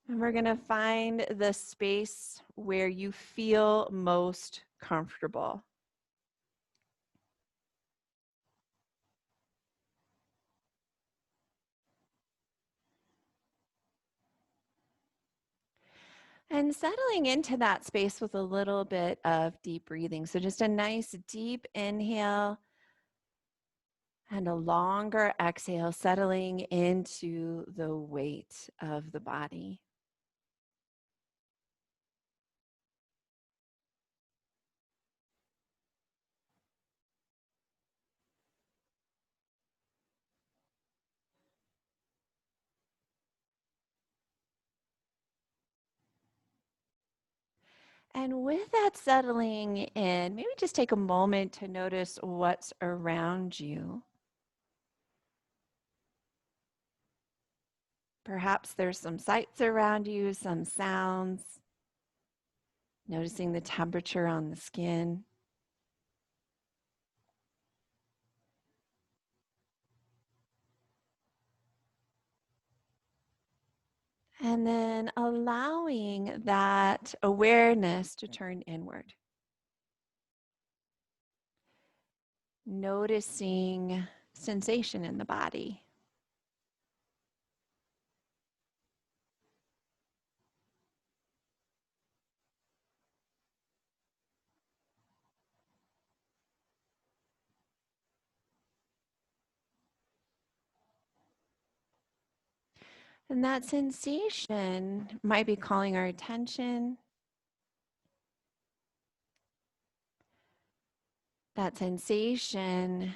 And we're going to find the space where you feel most comfortable. And settling into that space with a little bit of deep breathing. So just a nice deep inhale and a longer exhale, settling into the weight of the body. And with that settling in, maybe just take a moment to notice what's around you. Perhaps there's some sights around you, some sounds, noticing the temperature on the skin. And then allowing that awareness to turn inward. Noticing sensation in the body. And that sensation might be calling our attention. That sensation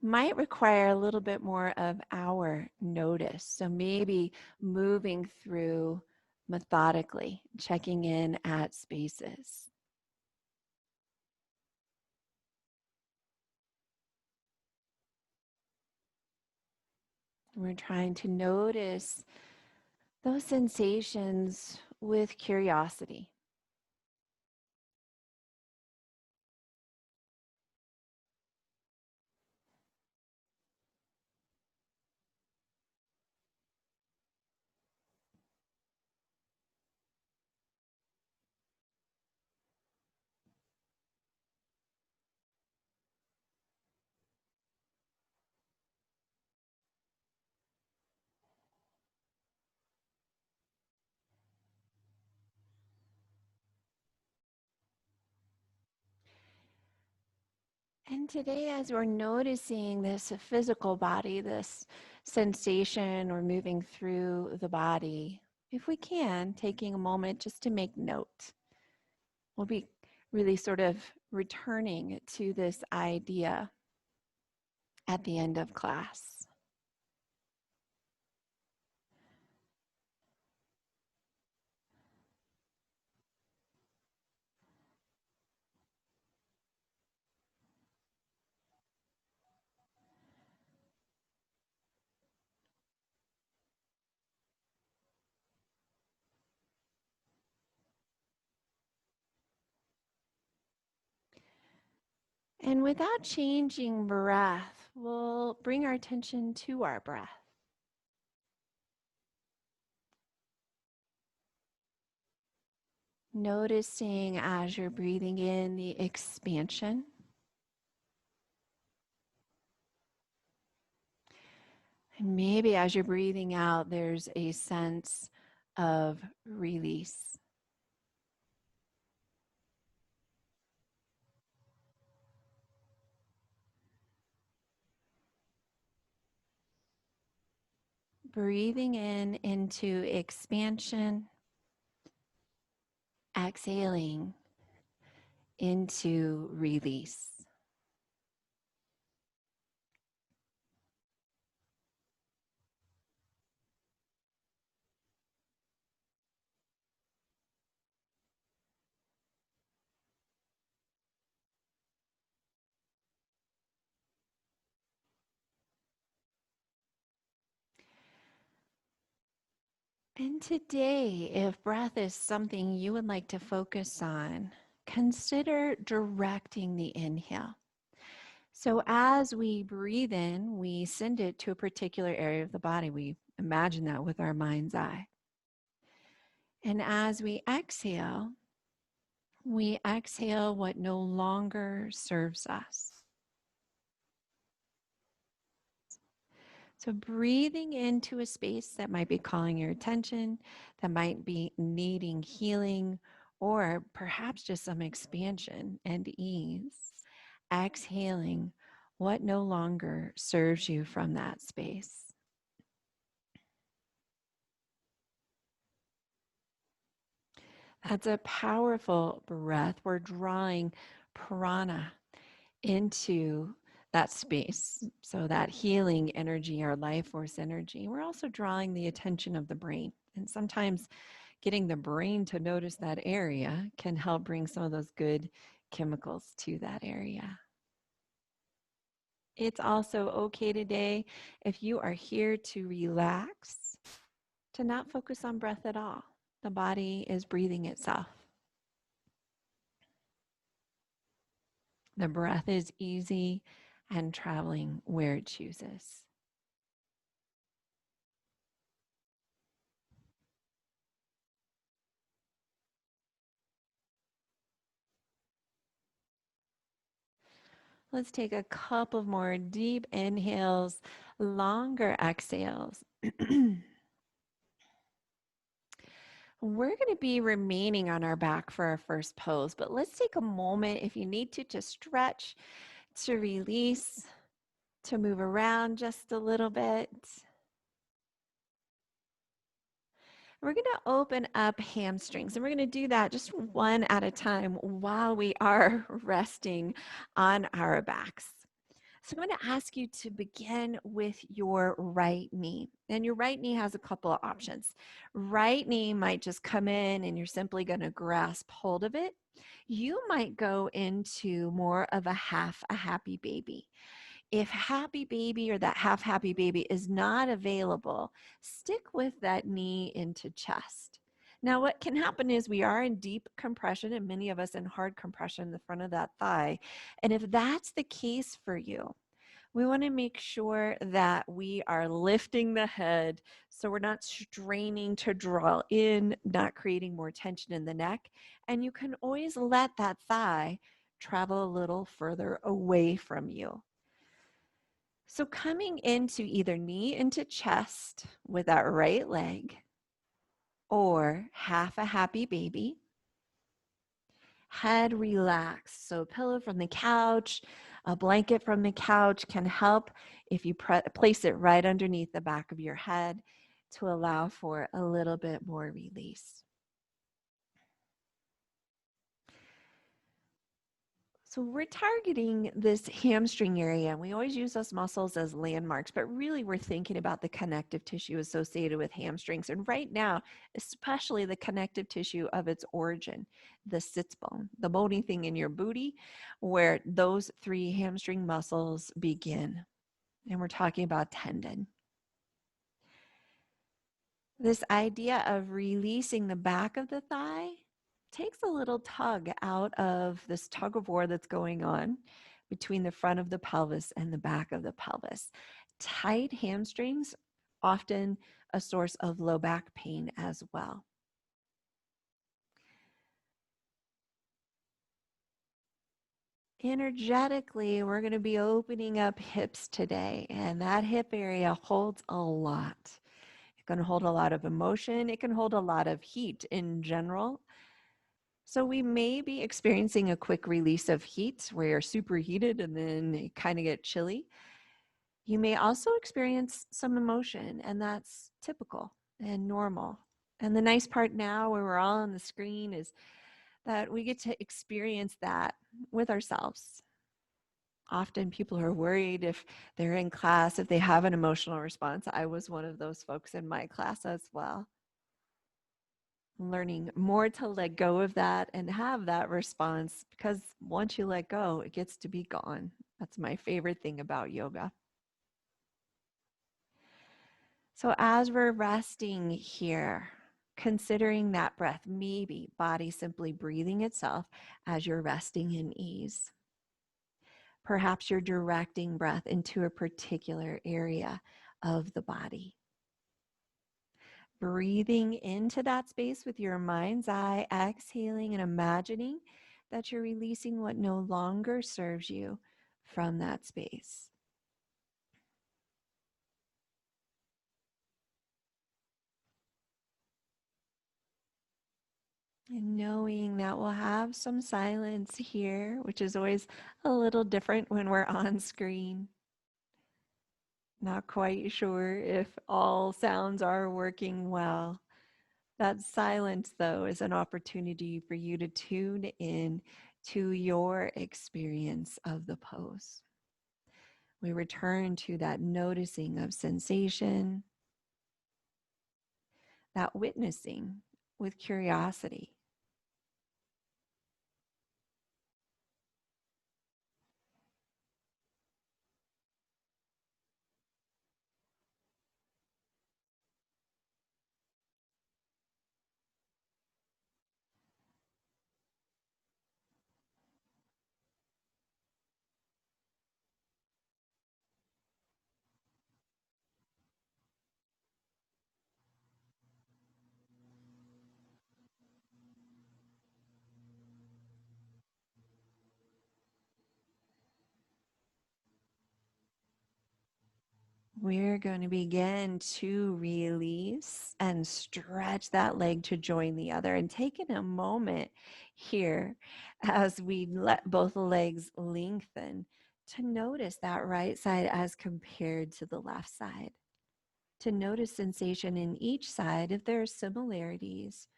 might require a little bit more of our notice. So maybe moving through methodically, checking in at spaces. We're trying to notice those sensations with curiosity. And today, as we're noticing this physical body, this sensation or moving through the body, if we can, taking a moment just to make note, we'll be really sort of returning to this idea at the end of class. And without changing breath, we'll bring our attention to our breath. Noticing as you're breathing in the expansion. And maybe as you're breathing out, there's a sense of release. Breathing in into expansion, exhaling into release. And today, if breath is something you would like to focus on, consider directing the inhale. So as we breathe in, we send it to a particular area of the body. We imagine that with our mind's eye. And as we exhale what no longer serves us. So, breathing into a space that might be calling your attention, that might be needing healing, or perhaps just some expansion and ease. Exhaling what no longer serves you from that space. That's a powerful breath. We're drawing prana into that space. So, that healing energy, our life force energy, we're also drawing the attention of the brain. And sometimes getting the brain to notice that area can help bring some of those good chemicals to that area. It's also okay today if you are here to relax, to not focus on breath at all. The body is breathing itself. The breath is easy and traveling where it chooses. Let's take a couple more deep inhales, longer exhales. We're going to be remaining on our back for our first pose, but let's take a moment if you need to stretch, to release, to move around just a little bit. We're going to open up hamstrings, and we're going to do that just one at a time while we are resting on our backs. So I'm going to ask you to begin with your right knee. And your right knee has a couple of options. Right knee might just come in and you're simply going to grasp hold of it. You might go into more of a half a happy baby. If happy baby or that half happy baby is not available, stick with that knee into chest. Now, what can happen is we are in deep compression, and many of us in hard compression in the front of that thigh. And if that's the case for you, we want to make sure that we are lifting the head so we're not straining to draw in, not creating more tension in the neck. And you can always let that thigh travel a little further away from you. So coming into either knee into chest with that right leg or half a happy baby, head relaxed. So a pillow from the couch, a blanket from the couch can help if you place it right underneath the back of your head to allow for a little bit more release. So we're targeting this hamstring area, and we always use those muscles as landmarks, but really we're thinking about the connective tissue associated with hamstrings. And right now, especially the connective tissue of its origin, the sits bone, the bony thing in your booty, where those three hamstring muscles begin. And we're talking about tendon. This idea of releasing the back of the thigh takes a little tug out of this tug of war that's going on between the front of the pelvis and the back of the pelvis. Tight hamstrings, often a source of low back pain as well. Energetically, we're going to be opening up hips today, and that hip area holds a lot. It can hold a lot of emotion. It can hold a lot of heat in general. So we may be experiencing a quick release of heat where you're superheated and then you kind of get chilly. You may also experience some emotion, and that's typical and normal. And the nice part now, where we're all on the screen, is that we get to experience that with ourselves. Often people are worried if they're in class, if they have an emotional response. I was one of those folks in my class as well. Learning more to let go of that and have that response, because once you let go, it gets to be gone. That's my favorite thing about yoga. So as we're resting here, considering that breath, maybe body simply breathing itself as you're resting in ease. Perhaps you're directing breath into a particular area of the body. Breathing into that space with your mind's eye, exhaling and imagining that you're releasing what no longer serves you from that space. And knowing that we'll have some silence here, which is always a little different when we're on screen. Not quite sure if all sounds are working well. That silence, though, is an opportunity for you to tune in to your experience of the pose. We return to that noticing of sensation, that witnessing with curiosity. We're going to begin to release and stretch that leg to join the other, and taking a moment here as we let both legs lengthen to notice that right side as compared to the left side, to notice sensation in each side if there are similarities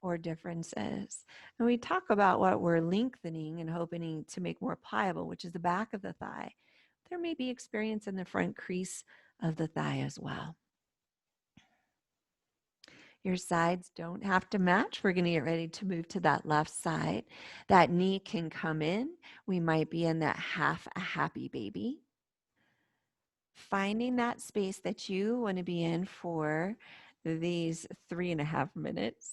or differences. And we talk about what we're lengthening and hoping to make more pliable, which is the back of the thigh. There may be experience in the front crease of the thigh as well. Your sides don't have to match. We're going to get ready to move to that left side. That knee can come in. We might be in that half a happy baby. Finding that space that you want to be in for these 3.5 minutes.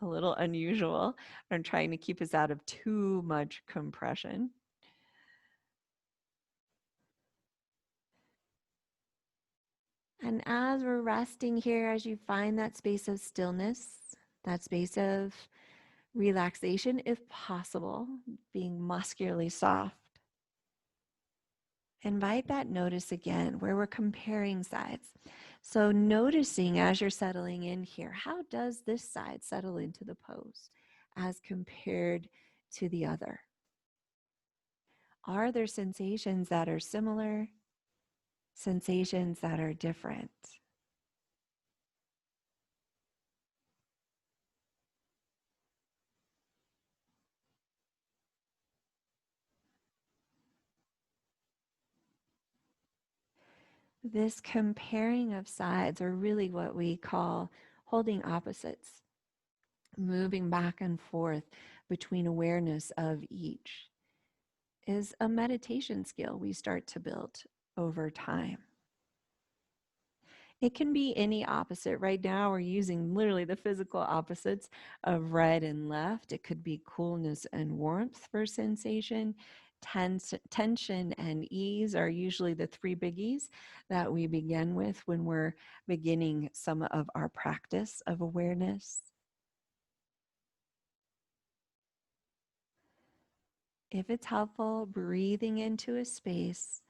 A little unusual. I'm trying to keep us out of too much compression. And as we're resting here, as you find that space of stillness, that space of relaxation, if possible, being muscularly soft, invite that notice again where we're comparing sides. So noticing as you're settling in here, how does this side settle into the pose as compared to the other? Are there sensations that are similar, sensations that are different? This comparing of sides, or really what we call holding opposites, moving back and forth between awareness of each, is a meditation skill we start to build over time. It can be any opposite. Right now, we're using literally the physical opposites of right and left. It could be coolness and warmth for sensation. Tension and ease are usually the three biggies that we begin with when we're beginning some of our practice of awareness. If it's helpful, breathing into a space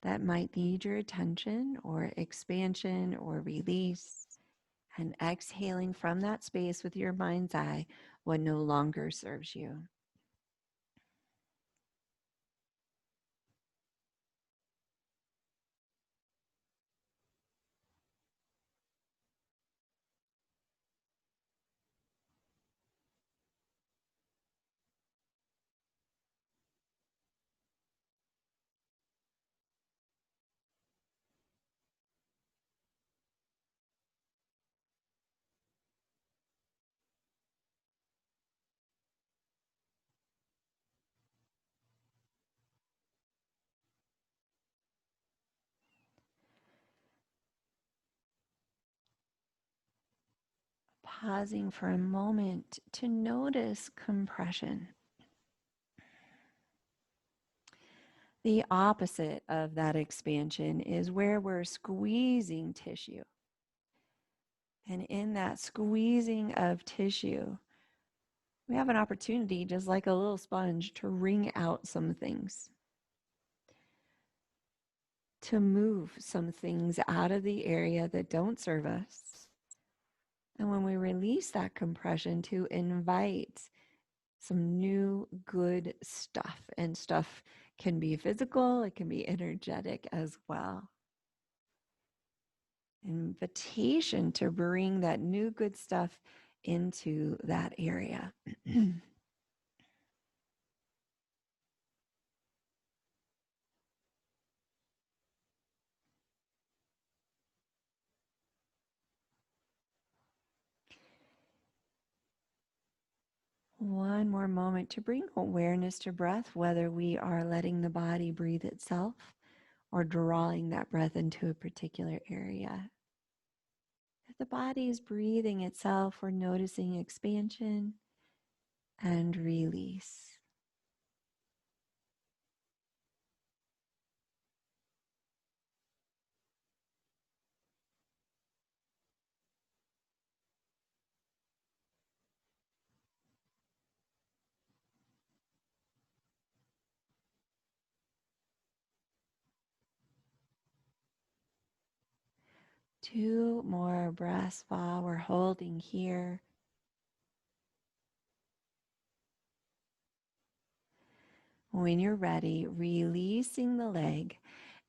that might need your attention or expansion or release, and exhaling from that space with your mind's eye what no longer serves you. Pausing for a moment to notice compression. The opposite of that expansion is where we're squeezing tissue. And in that squeezing of tissue, we have an opportunity, just like a little sponge, to wring out some things, to move some things out of the area that don't serve us. And when we release that compression, to invite some new good stuff. And stuff can be physical, it can be energetic as well. Invitation to bring that new good stuff into that area. One more moment to bring awareness to breath, whether we are letting the body breathe itself or drawing that breath into a particular area. If the body is breathing itself, we're noticing expansion and release. Two more breaths while we're holding here. When you're ready, releasing the leg,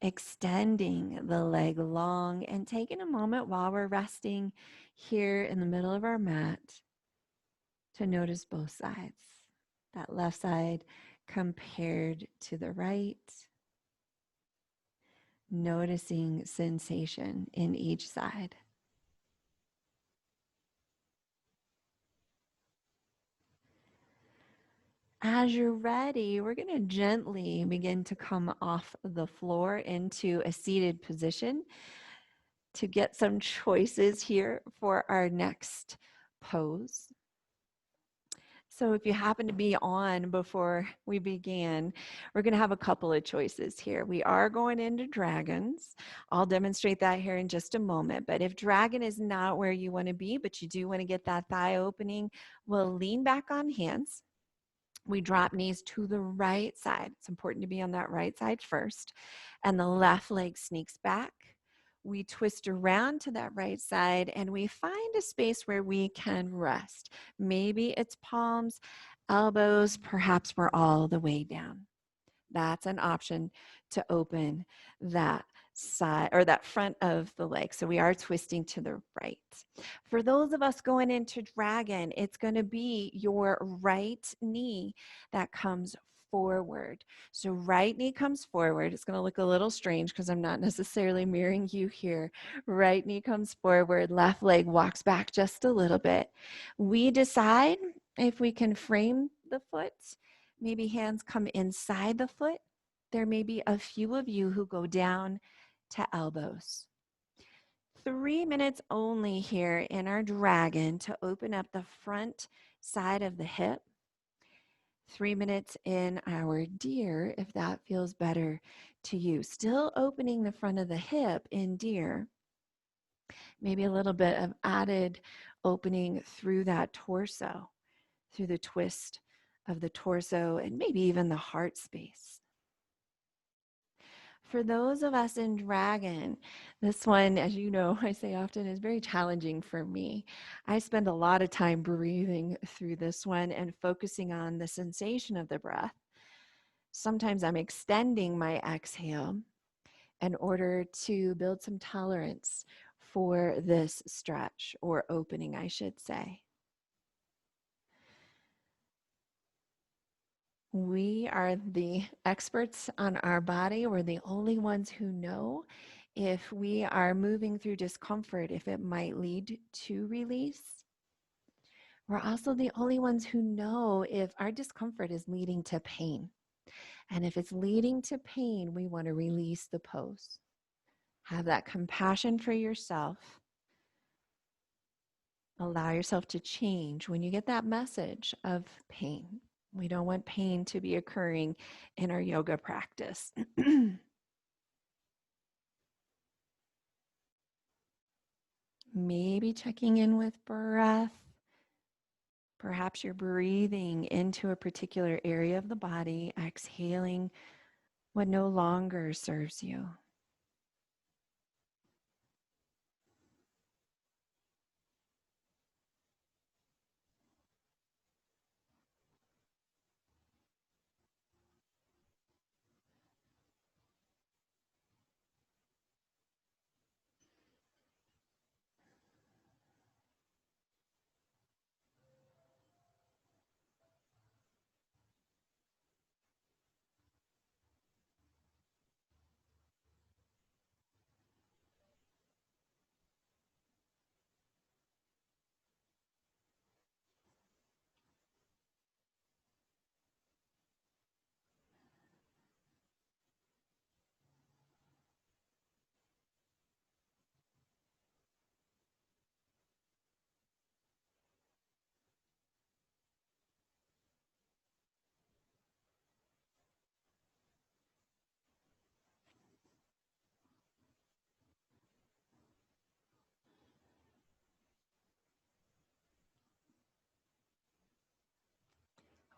extending the leg long, and taking a moment while we're resting here in the middle of our mat to notice both sides. That left side compared to the right, noticing sensation in each side. As you're ready, we're going to gently begin to come off the floor into a seated position to get some choices here for our next pose. So if you happen to be on before we began, we're going to have a couple of choices here. We are going into dragons. I'll demonstrate that here in just a moment. But if dragon is not where you want to be, but you do want to get that thigh opening, we'll lean back on hands. We drop knees to the right side. It's important to be on that right side first. And the left leg sneaks back. We twist around to that right side and we find a space where we can rest. Maybe it's palms, elbows, perhaps we're all the way down. That's an option to open that side or that front of the leg. So we are twisting to the right. For those of us going into dragon, it's going to be your right knee that comes forward. So right knee comes forward. It's going to look a little strange because I'm not necessarily mirroring you here. Right knee comes forward, left leg walks back just a little bit. We decide if we can frame the foot. Maybe hands come inside the foot. There may be a few of you who go down to elbows. 3 minutes only here in our dragon to open up the front side of the hip. 3 minutes in our deer, if that feels better to you. Still opening the front of the hip in deer. Maybe a little bit of added opening through that torso, through the twist of the torso and maybe even the heart space. For those of us in dragon, this one, as you know, I say often is very challenging for me. I spend a lot of time breathing through this one and focusing on the sensation of the breath. Sometimes I'm extending my exhale in order to build some tolerance for this stretch or opening, I should say. We are the experts on our body. We're the only ones who know if we are moving through discomfort, if it might lead to release. We're also the only ones who know if our discomfort is leading to pain. And if it's leading to pain, we want to release the pose. Have that compassion for yourself. Allow yourself to change when you get that message of pain. We don't want pain to be occurring in our yoga practice. Maybe checking in with breath. Perhaps you're breathing into a particular area of the body, exhaling what no longer serves you.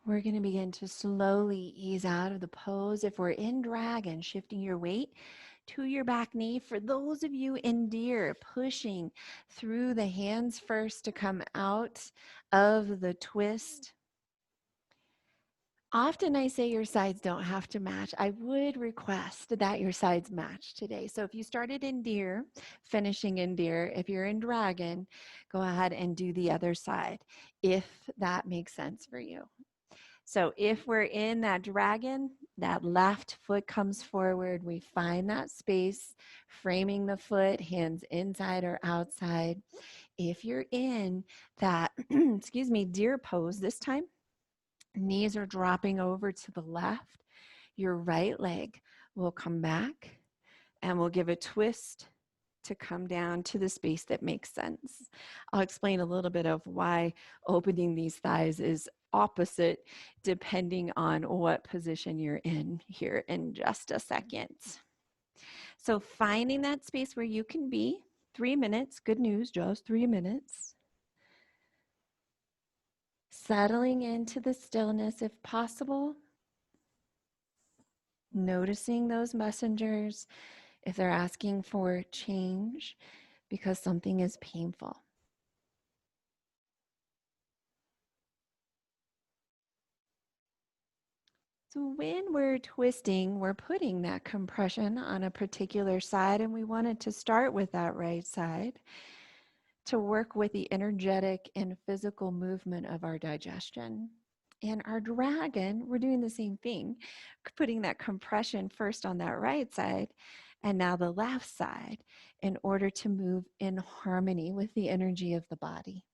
We're going to begin to slowly ease out of the pose. If we're in dragon, shifting your weight to your back knee. For those of you in deer, pushing through the hands first to come out of the twist. Often I say your sides don't have to match. I would request that your sides match today. So if you started in deer, finishing in deer, if you're in dragon, go ahead and do the other side if that makes sense for you. So if we're in that dragon, that left foot comes forward. We find that space, framing the foot, hands inside or outside. If you're in that, excuse me, deer pose this time, knees are dropping over to the left. Your right leg will come back and we'll give a twist to come down to the space that makes sense. I'll explain a little bit of why opening these thighs is opposite depending on what position you're in here in just a second. So finding that space where you can be, 3 minutes, good news, just 3 minutes. Settling into the stillness if possible. Noticing those messengers if they're asking for change because something is painful. So when we're twisting, we're putting that compression on a particular side, and we wanted to start with that right side to work with the energetic and physical movement of our digestion. And our dragon, we're doing the same thing, putting that compression first on that right side and now the left side in order to move in harmony with the energy of the body.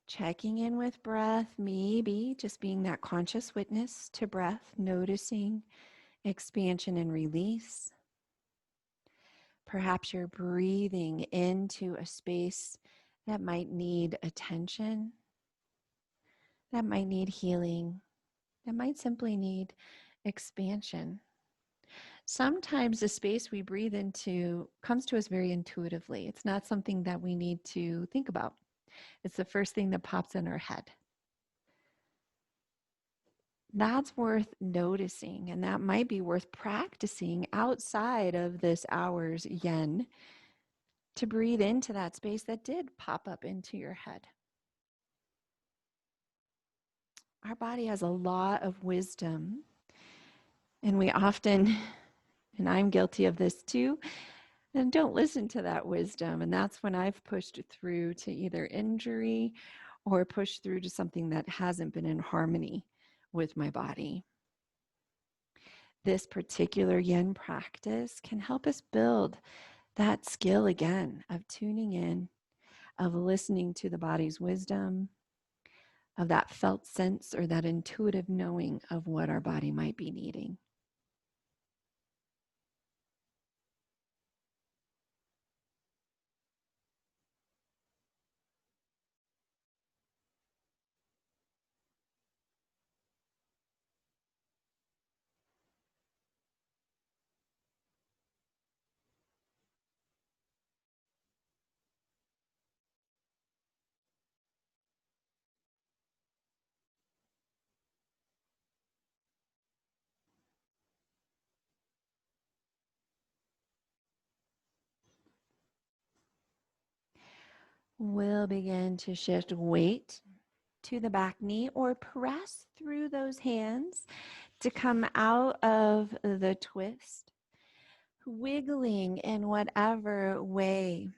Checking in with breath, maybe just being that conscious witness to breath, noticing expansion and release. Perhaps you're breathing into a space that might need attention, that might need healing, that might simply need expansion. Sometimes the space we breathe into comes to us very intuitively. It's not something that we need to think about. It's the first thing that pops in our head. That's worth noticing, and that might be worth practicing outside of this hour's yen to breathe into that space that did pop up into your head. Our body has a lot of wisdom, and we often, and I'm guilty of this too, and don't listen to that wisdom. And that's when I've pushed through to either injury or pushed through to something that hasn't been in harmony with my body. This particular yin practice can help us build that skill again of tuning in, of listening to the body's wisdom, of that felt sense or that intuitive knowing of what our body might be needing. We'll begin to shift weight to the back knee or press through those hands to come out of the twist, wiggling in whatever way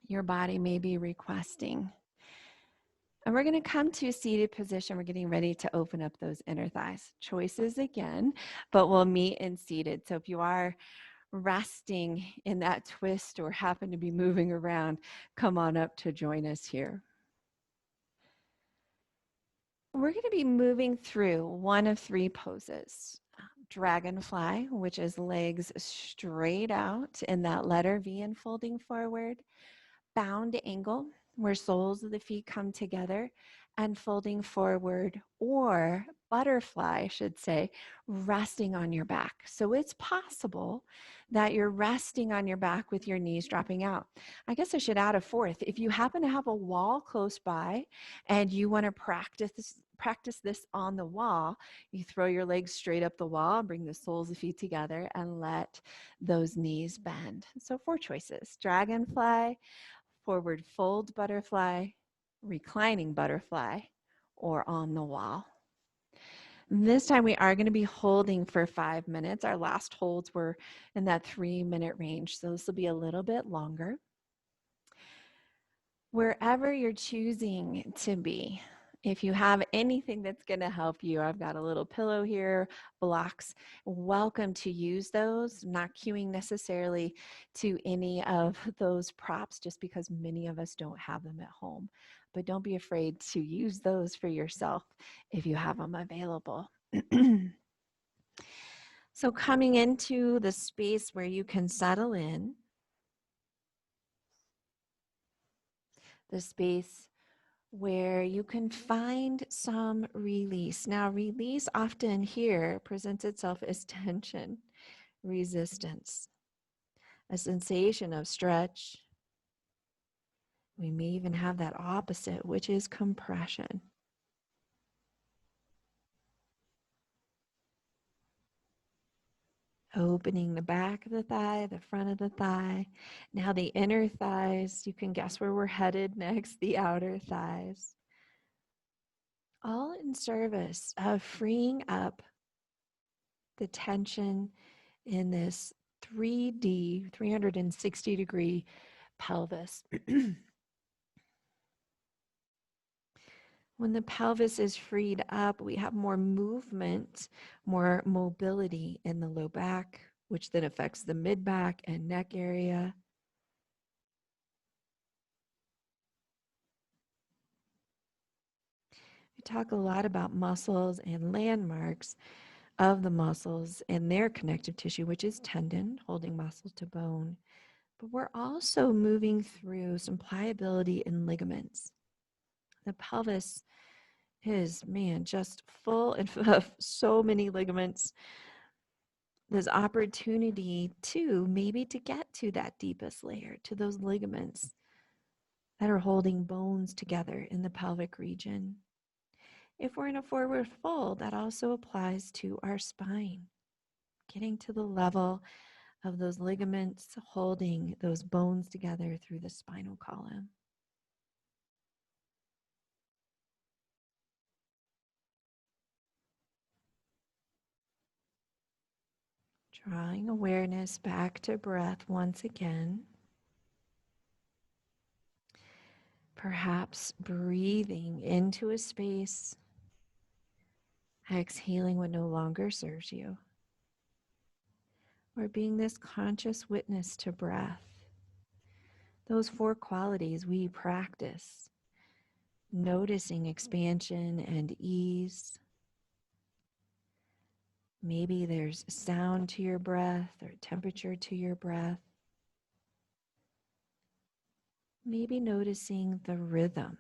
your body may be requesting. And we're going to come to a seated position. We're getting ready to open up those inner thighs. Choices again, but we'll meet in seated. So if you are resting in that twist or happen to be moving around, come on up to join us here. We're going to be moving through one of three poses. Dragonfly, which is legs straight out in that letter V and folding forward. Bound angle, where soles of the feet come together and folding forward, or butterfly, I should say, resting on your back. So it's possible that you're resting on your back with your knees dropping out. I guess I should add a fourth. If you happen to have a wall close by and you want to practice this on the wall, you throw your legs straight up the wall, bring the soles of the feet together, and let those knees bend. So 4 choices: dragonfly, forward fold butterfly, reclining butterfly, or on the wall. This time we are going to be holding for 5 minutes. Our last holds were in that 3-minute range, so this will be a little bit longer. Wherever you're choosing to be, if you have anything that's going to help you, I've got a little pillow here, blocks. Welcome to use those. I'm not cueing necessarily to any of those props just because many of us don't have them at home. But don't be afraid to use those for yourself if you have them available. So coming into the space where you can settle in, the space where you can find some release. Now, release often here presents itself as tension, resistance, a sensation of stretch. We may even have that opposite, which is compression. Opening the back of the thigh, the front of the thigh. Now the inner thighs, you can guess where we're headed next, the outer thighs. All in service of freeing up the tension in this 3D, 360-degree pelvis. When the pelvis is freed up, we have more movement, more mobility in the low back, which then affects the mid-back and neck area. We talk a lot about muscles and landmarks of the muscles and their connective tissue, which is tendon, holding muscle to bone. But we're also moving through some pliability in ligaments. The pelvis is, man, just full of so many ligaments. There's opportunity to maybe to get to that deepest layer, to those ligaments that are holding bones together in the pelvic region. If we're in a forward fold, that also applies to our spine, getting to the level of those ligaments holding those bones together through the spinal column. Drawing awareness back to breath once again. Perhaps breathing into a space, exhaling what no longer serves you, or being this conscious witness to breath. Those 4 qualities we practice, noticing expansion and ease. Maybe there's sound to your breath or temperature to your breath. Maybe noticing the rhythm.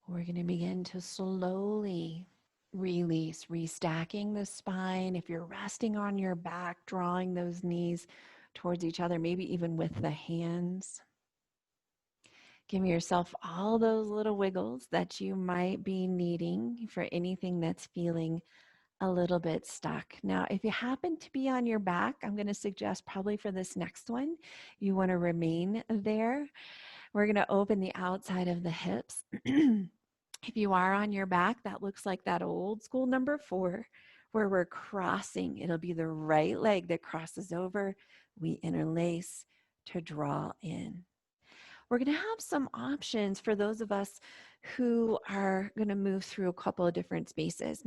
We're going to begin to slowly release, restacking the spine. If you're resting on your back, drawing those knees towards each other, maybe even with the hands. Give yourself all those little wiggles that you might be needing for anything that's feeling a little bit stuck. Now, if you happen to be on your back, I'm going to suggest probably for this next one, you want to remain there. We're going to open the outside of the hips. If you are on your back, that looks like that old school number 4, where we're crossing. It'll be the right leg that crosses over. We interlace to draw in. We're going to have some options for those of us who are going to move through a couple of different spaces.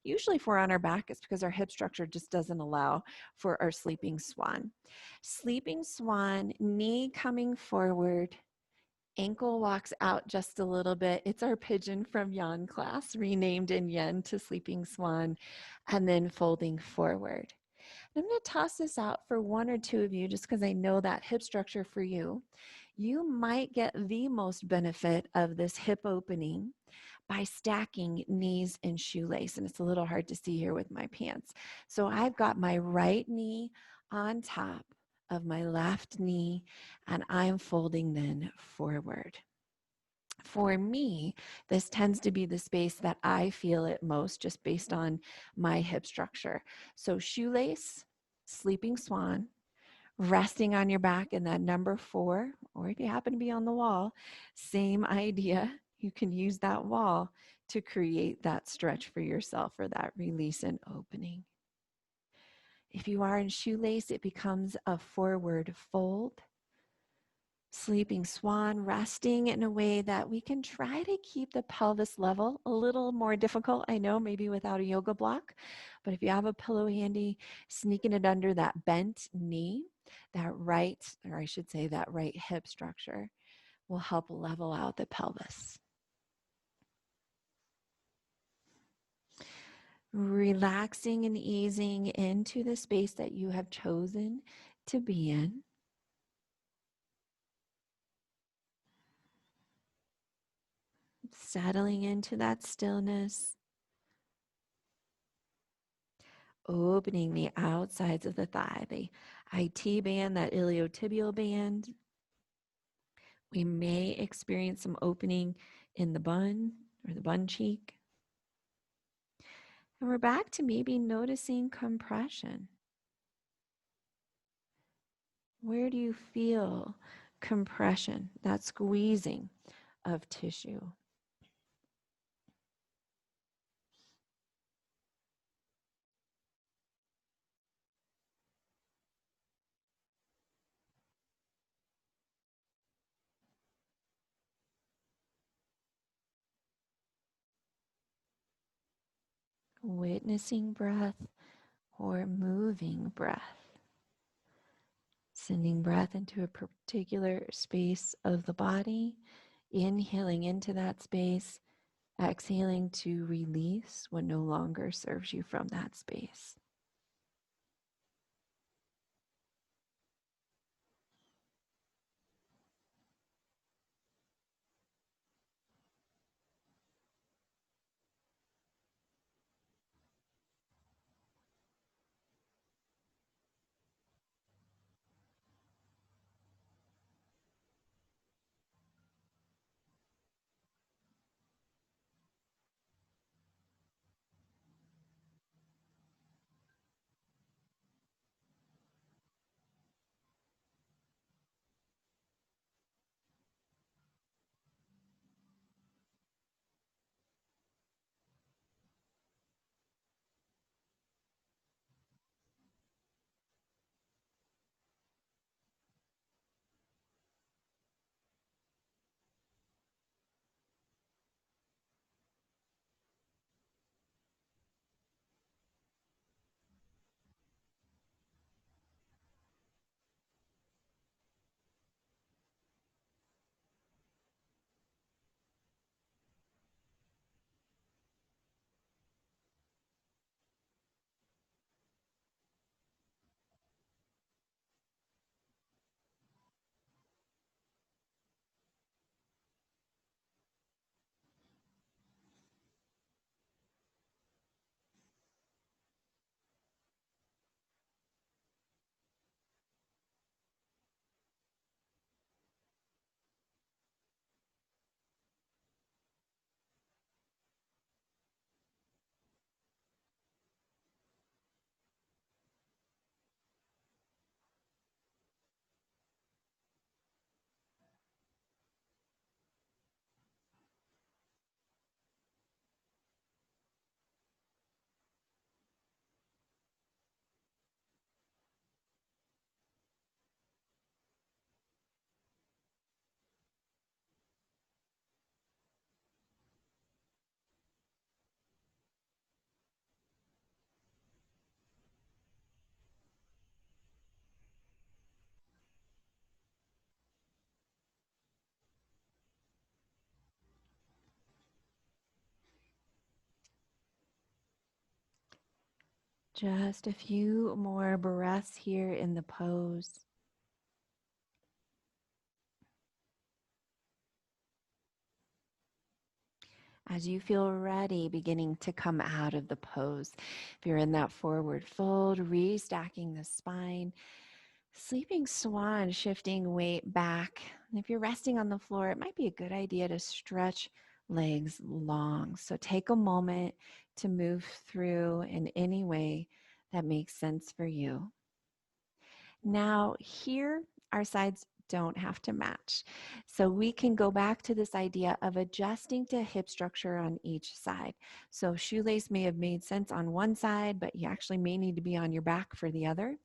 Usually if we're on our back, it's because our hip structure just doesn't allow for our sleeping swan. Sleeping swan, knee coming forward, ankle walks out just a little bit. It's our pigeon from Yan class, renamed in Yen to sleeping swan, and then folding forward. I'm going to toss this out for one or two of you just because I know that hip structure for you. You might get the most benefit of this hip opening by stacking knees and shoelace. And it's a little hard to see here with my pants. So I've got my right knee on top of my left knee, and I'm folding then forward. For me, this tends to be the space that I feel it most just based on my hip structure. So shoelace, sleeping swan, resting on your back in that number 4, or if you happen to be on the wall, same idea. You can use that wall to create that stretch for yourself or that release and opening. If you are in shoelace, it becomes a forward fold. Sleeping swan, resting in a way that we can try to keep the pelvis level. A little more difficult, I know, maybe without a yoga block, but if you have a pillow handy, sneaking it under that bent knee, that right, or I should say that right hip structure will help level out the pelvis. Relaxing and easing into the space that you have chosen to be in. Settling into that stillness. Opening the outsides of the thigh, the IT band, that iliotibial band. We may experience some opening in the bun or the bun cheek. And we're back to maybe noticing compression. Where do you feel compression, that squeezing of tissue? Witnessing breath or moving breath. Sending breath into a particular space of the body, inhaling into that space, exhaling to release what no longer serves you from that space. Just a few more breaths here in the pose. As you feel ready, beginning to come out of the pose. If you're in that forward fold, restacking the spine, sleeping swan, shifting weight back. And if you're resting on the floor, it might be a good idea to stretch legs long. So take a moment to move through in any way that makes sense for you. Now, here, our sides don't have to match. So we can go back to this idea of adjusting to hip structure on each side. So shoelace may have made sense on one side, but you actually may need to be on your back for the other.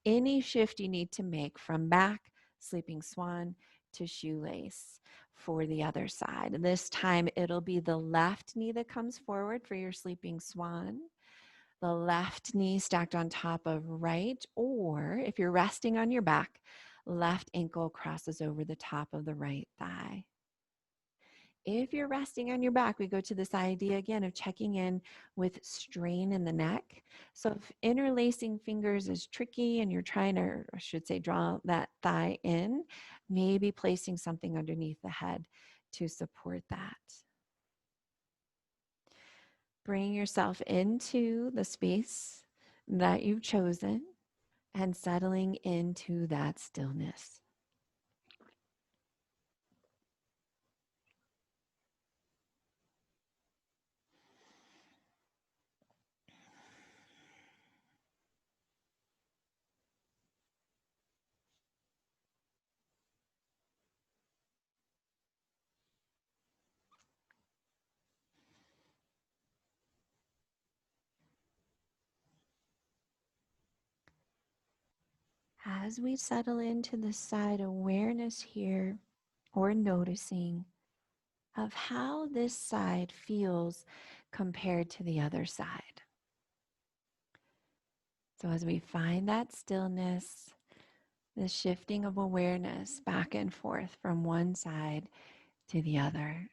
Any shift you need to make from back, sleeping swan, to shoelace for the other side. And this time it'll be the left knee that comes forward for your sleeping swan, the left knee stacked on top of right, or if you're resting on your back, left ankle crosses over the top of the right thigh. If you're resting on your back, we go to this idea again of checking in with strain in the neck. So if interlacing fingers is tricky and you're trying to, or I should say, draw that thigh in, maybe placing something underneath the head to support that. Bring yourself into the space that you've chosen and settling into that stillness. As we settle into the side, awareness here or noticing of how this side feels compared to the other side. So as we find that stillness, the shifting of awareness back and forth from one side to the other.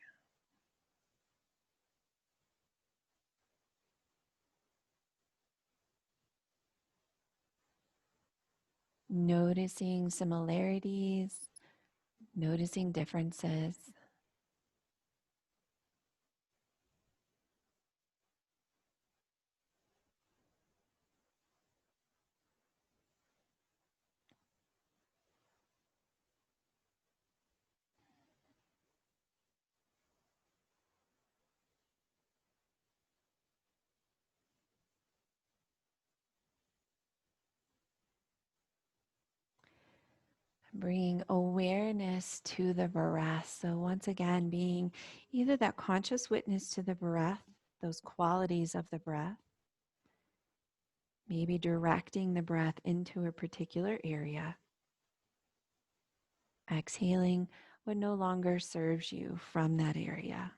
Noticing similarities, noticing differences. Bringing awareness to the breath. So, once again, being either that conscious witness to the breath, those qualities of the breath, maybe directing the breath into a particular area, exhaling what no longer serves you from that area.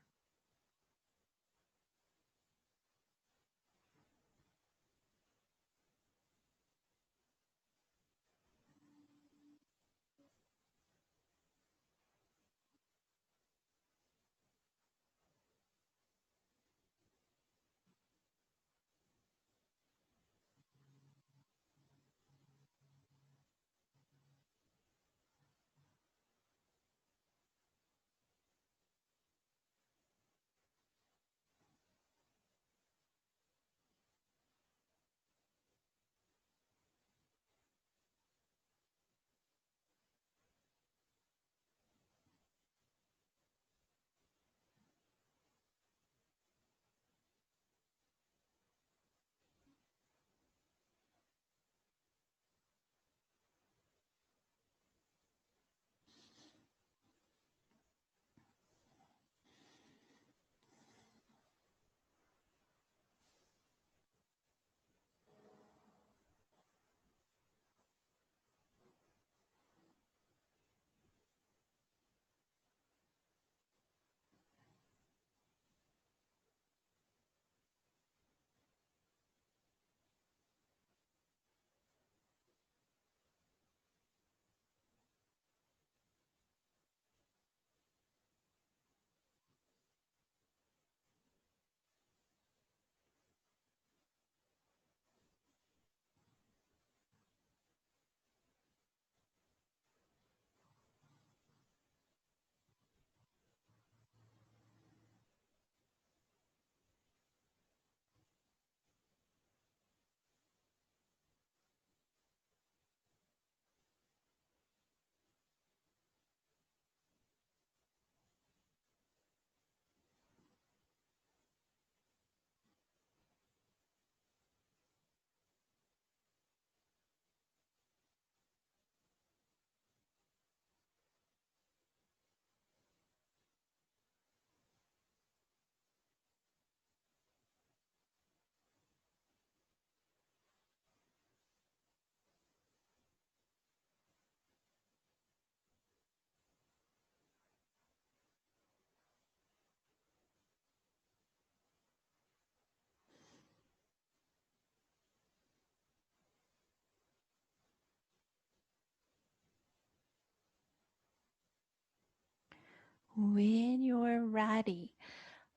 When you're ready,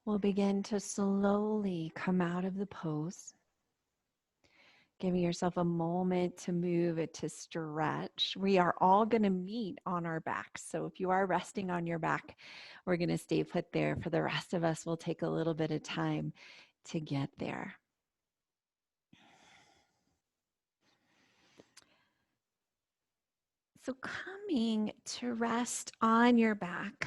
we'll begin to slowly come out of the pose, giving yourself a moment to move it to stretch. We are all going to meet on our backs. So if you are resting on your back, we're going to stay put there. For the rest of us, we'll take a little bit of time to get there. So coming to rest on your back.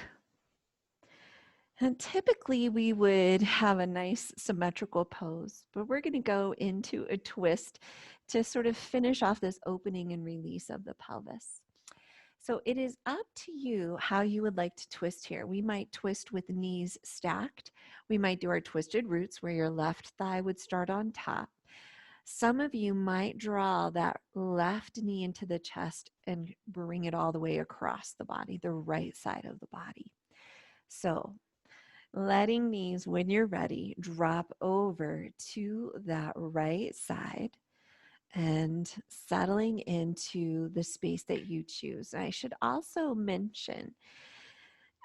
And typically we would have a nice symmetrical pose, but we're going to go into a twist to sort of finish off this opening and release of the pelvis. So it is up to you how you would like to twist here. We might twist with knees stacked. We might do our twisted roots where your left thigh would start on top. Some of you might draw that left knee into the chest and bring it all the way across the body, the right side of the body. So letting knees, when you're ready, drop over to that right side and settling into the space that you choose. I should also mention,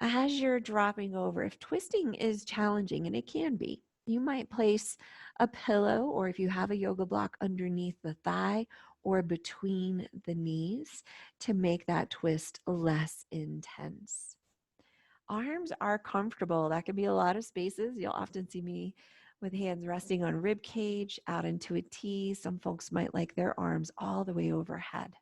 as you're dropping over, if twisting is challenging, and it can be, you might place a pillow, or if you have a yoga block, underneath the thigh or between the knees to make that twist less intense. Arms are comfortable. That can be a lot of spaces. You'll often see me with hands resting on rib cage, out into a T. Some folks might like their arms all the way overhead.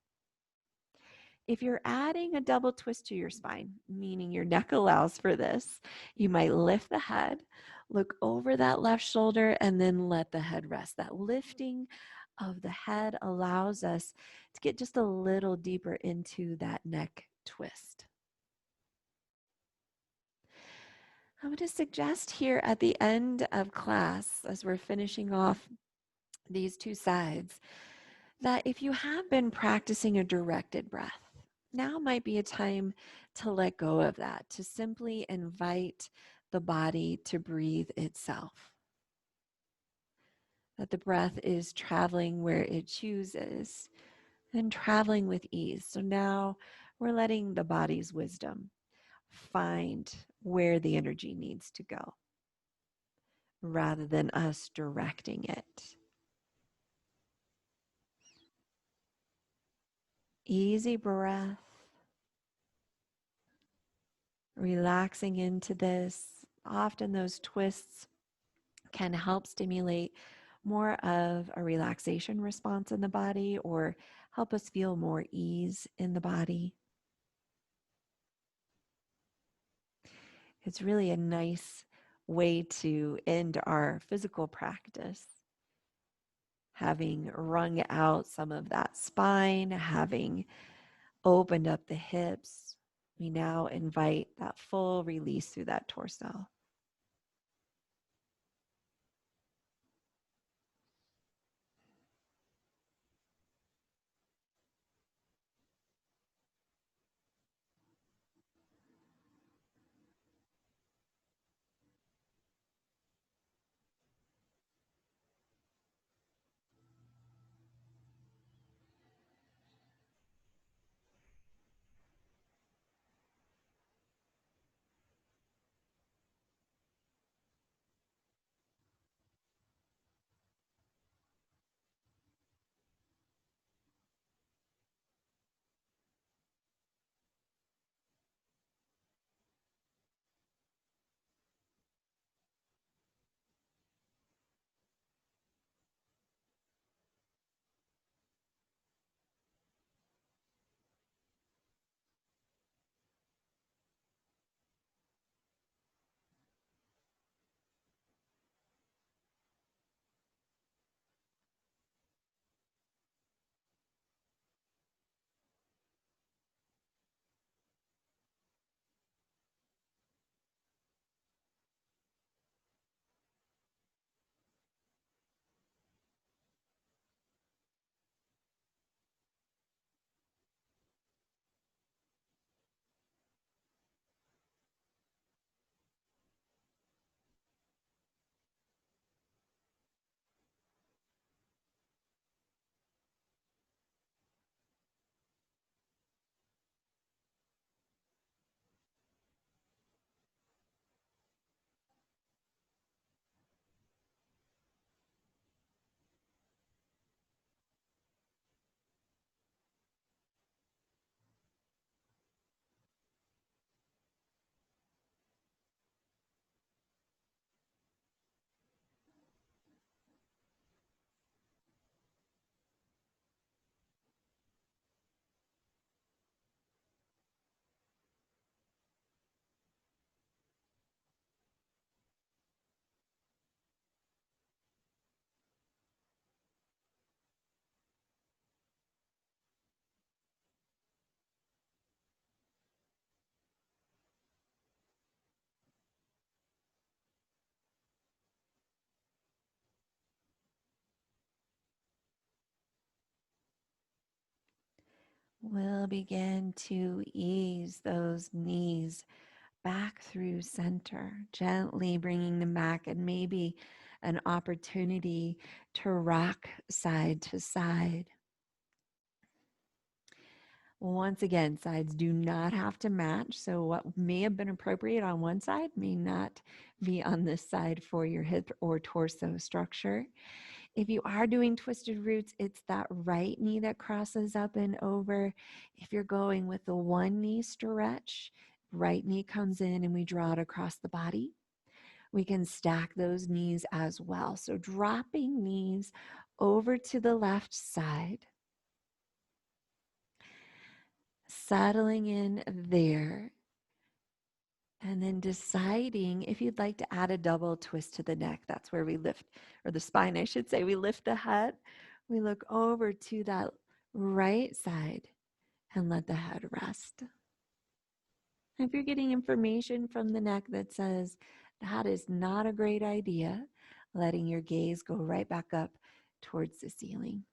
If you're adding a double twist to your spine, meaning your neck allows for this, you might lift the head, look over that left shoulder, and then let the head rest. That lifting of the head allows us to get just a little deeper into that neck twist. I'm going to suggest here at the end of class, as we're finishing off these two sides, that if you have been practicing a directed breath, now might be a time to let go of that, to simply invite the body to breathe itself. That the breath is traveling where it chooses and traveling with ease. So now we're letting the body's wisdom find where the energy needs to go, rather than us directing it. Easy breath, relaxing into this. Often those twists can help stimulate more of a relaxation response in the body or help us feel more ease in the body. It's really a nice way to end our physical practice. Having wrung out some of that spine, having opened up the hips, we now invite that full release through that torso. We'll begin to ease those knees back through center, gently bringing them back, and maybe an opportunity to rock side to side. Once again, sides do not have to match. So, what may have been appropriate on one side may not be on this side for your hip or torso structure. If you are doing twisted roots, it's that right knee that crosses up and over. If you're going with the one knee stretch, right knee comes in and we draw it across the body. We can stack those knees as well. So dropping knees over to the left side, settling in there, and then deciding if you'd like to add a double twist to the neck. That's where we lift, or the spine, I should say. We lift the head. We look over to that right side and let the head rest. If you're getting information from the neck that says that is not a great idea, letting your gaze go right back up towards the ceiling.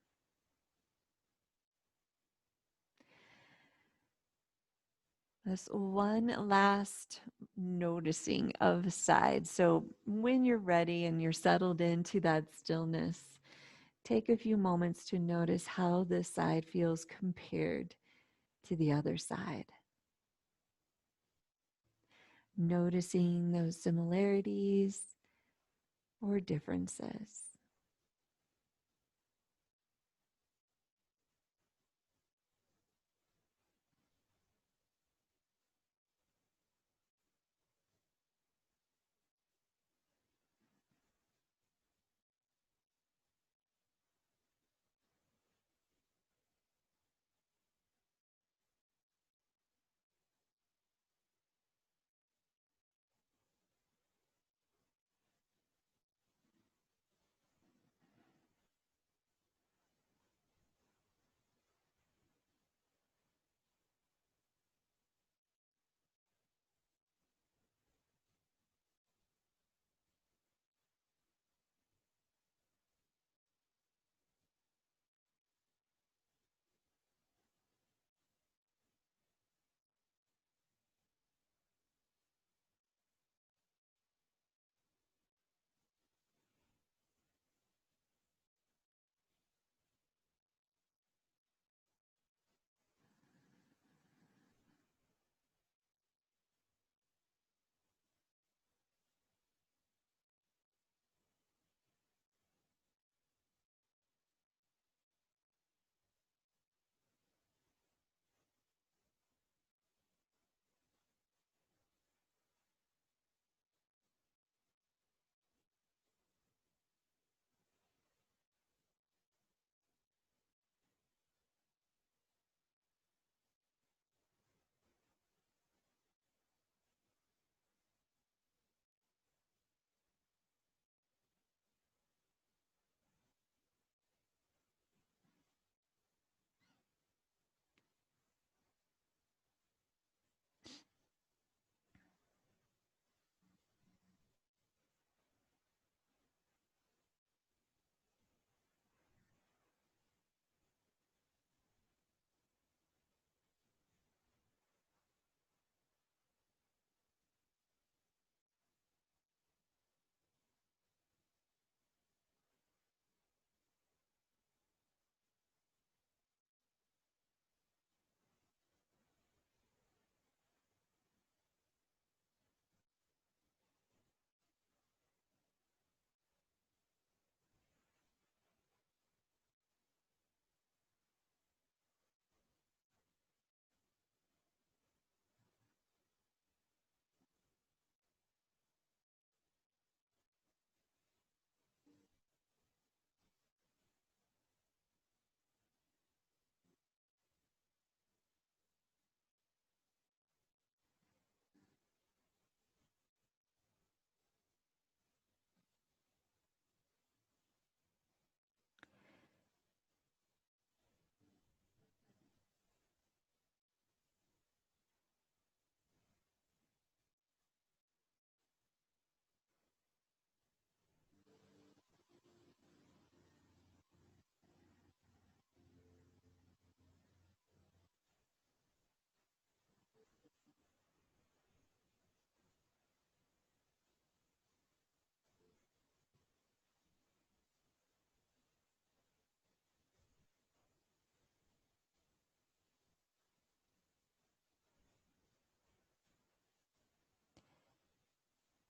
This one last noticing of sides. So when you're ready and you're settled into that stillness, take a few moments to notice how this side feels compared to the other side. Noticing those similarities or differences.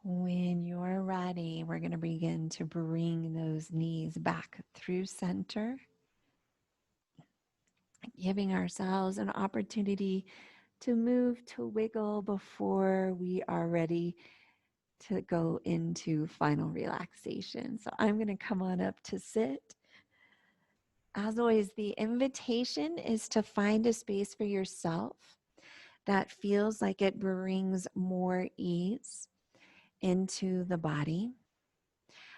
When you're ready, we're going to begin to bring those knees back through center, giving ourselves an opportunity to move, to wiggle before we are ready to go into final relaxation. So I'm going to come on up to sit. As always, the invitation is to find a space for yourself that feels like it brings more ease into the body.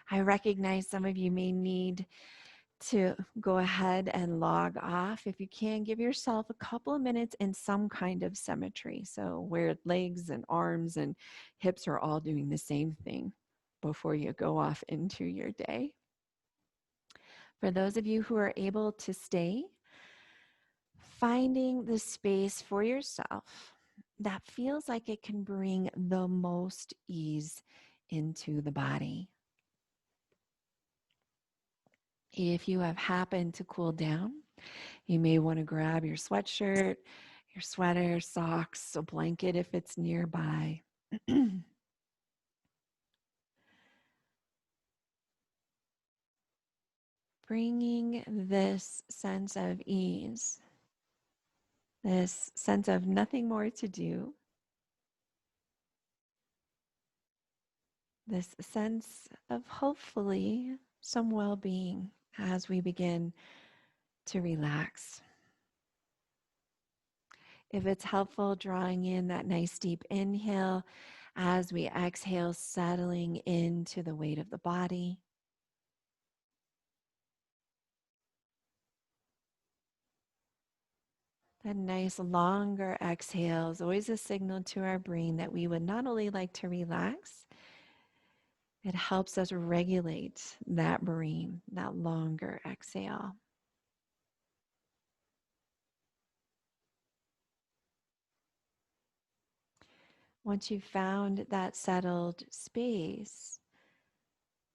I recognize some of you may need to go ahead and log off. If you can, give yourself a couple of minutes in some kind of symmetry. So, where legs and arms and hips are all doing the same thing before you go off into your day. For those of you who are able to stay, finding the space for yourself that feels like it can bring the most ease into the body. If you have happened to cool down, you may want to grab your sweatshirt, your sweater, socks, a blanket if it's nearby. Bringing this sense of ease, this sense of nothing more to do, this sense of hopefully some well-being as we begin to relax. If it's helpful, drawing in that nice deep inhale as we exhale, settling into the weight of the body. That nice longer exhale is always a signal to our brain that we would not only like to relax, it helps us regulate that brain, that longer exhale. Once you've found that settled space,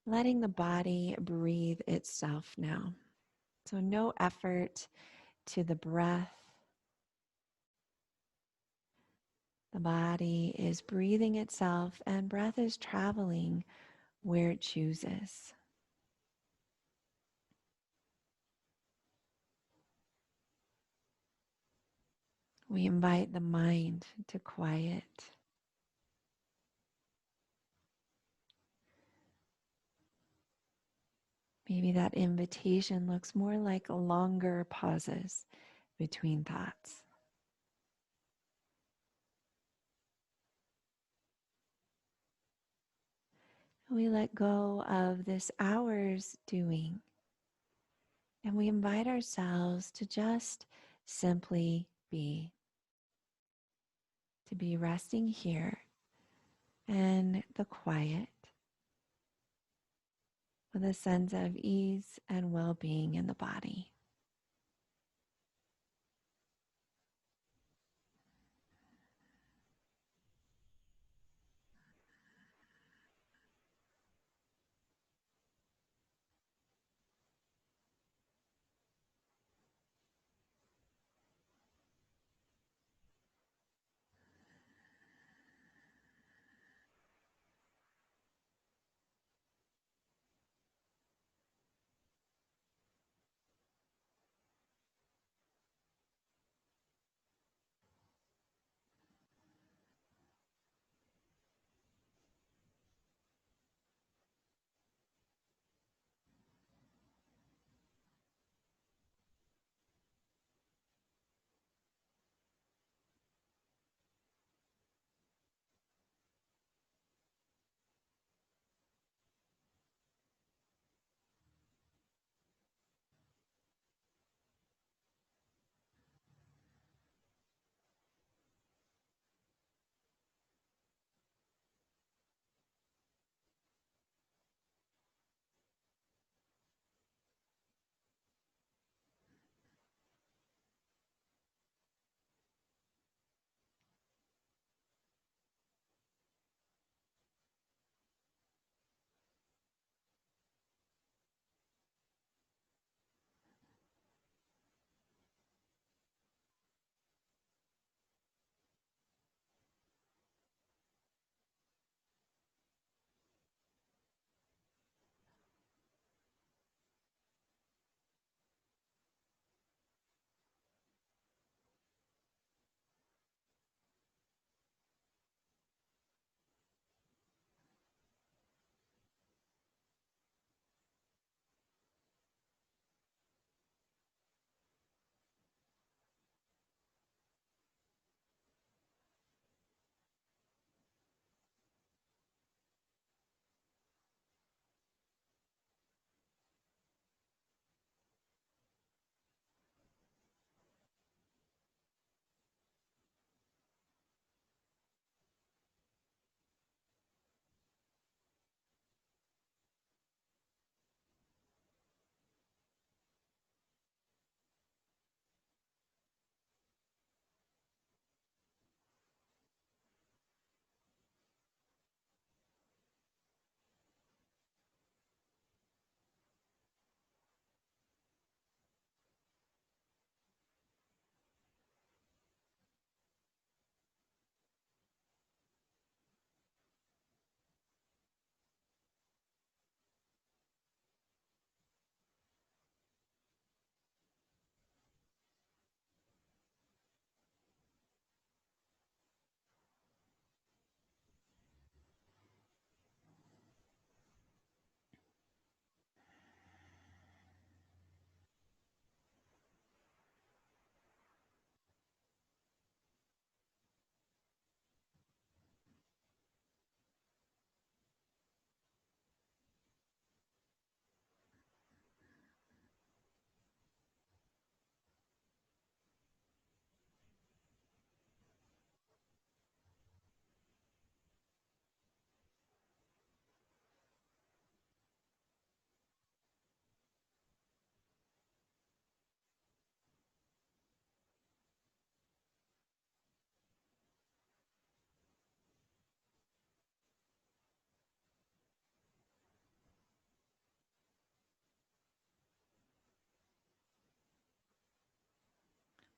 letting the body breathe itself now. So no effort to the breath. The body is breathing itself and breath is traveling where it chooses. We invite the mind to quiet. Maybe that invitation looks more like longer pauses between thoughts. We let go of this hour's doing and we invite ourselves to just simply be, to be resting here in the quiet with a sense of ease and well-being in the body.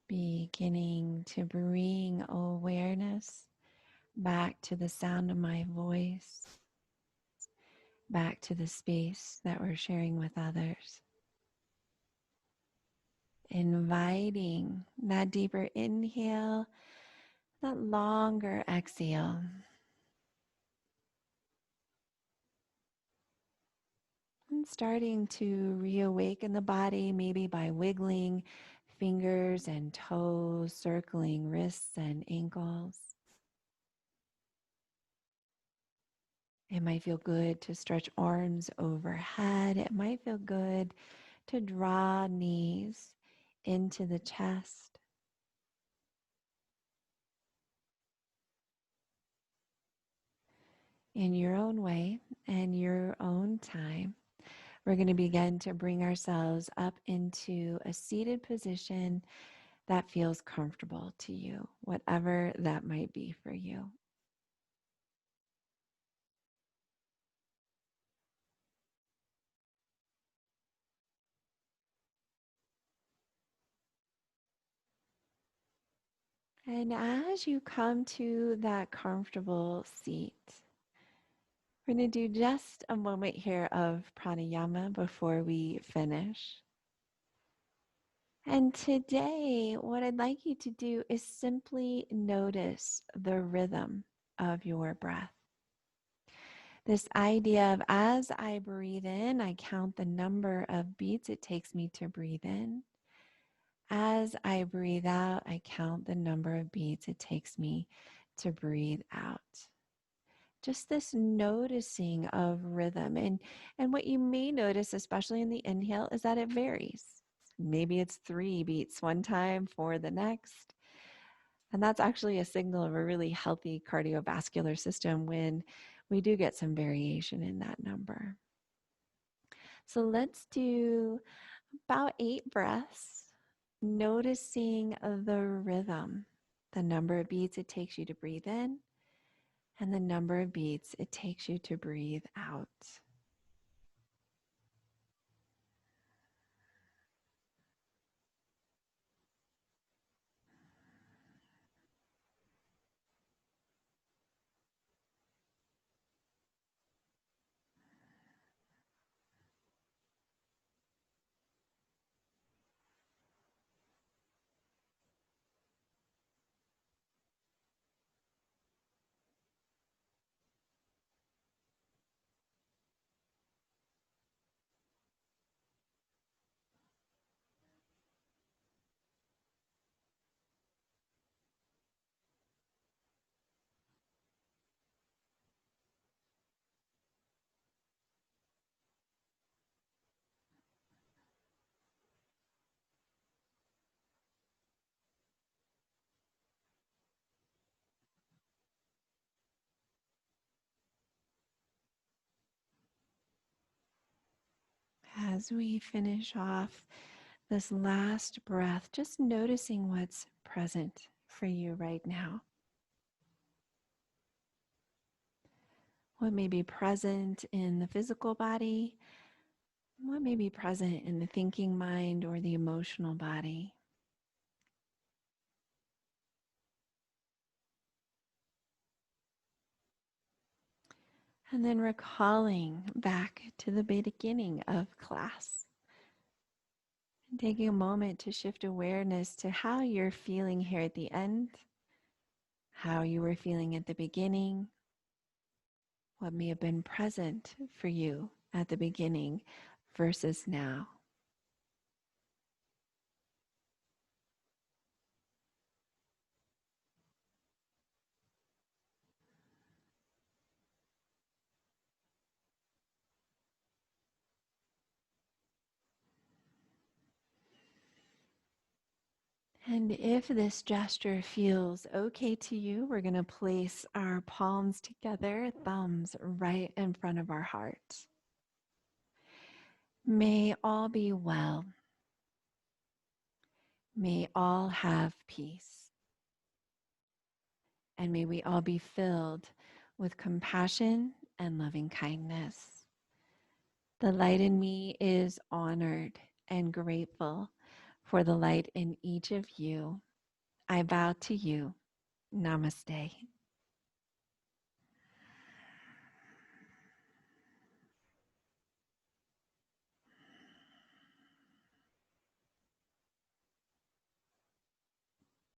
Beginning to bring awareness back to the sound of my voice, back to the space that we're sharing with others. Inviting that deeper inhale, that longer exhale. And starting to reawaken the body, maybe by wiggling fingers and toes, circling wrists and ankles. It might feel good to stretch arms overhead. It might feel good to draw knees into the chest. In your own way and your own time, we're going to begin to bring ourselves up into a seated position that feels comfortable to you, whatever that might be for you. And as you come to that comfortable seat, we're going to do just a moment here of pranayama before we finish. And today, what I'd like you to do is simply notice the rhythm of your breath. This idea of as I breathe in, I count the number of beats it takes me to breathe in. As I breathe out, I count the number of beats it takes me to breathe out. Just this noticing of rhythm. And what you may notice, especially in the inhale, is that it varies. Maybe it's 3 beats one time, 4 the next. And that's actually a signal of a really healthy cardiovascular system when we do get some variation in that number. So let's do about 8 breaths, noticing the rhythm, the number of beats it takes you to breathe in, and the number of beats it takes you to breathe out. As we finish off this last breath, just noticing what's present for you right now. What may be present in the physical body, what may be present in the thinking mind or the emotional body. And then recalling back to the beginning of class. And taking a moment to shift awareness to how you're feeling here at the end, how you were feeling at the beginning, what may have been present for you at the beginning versus now. And if this gesture feels okay to you, we're going to place our palms together, thumbs right in front of our heart. May all be well. May all have peace. And may we all be filled with compassion and loving kindness. The light in me is honored and grateful for the light in each of you. I bow to you. Namaste.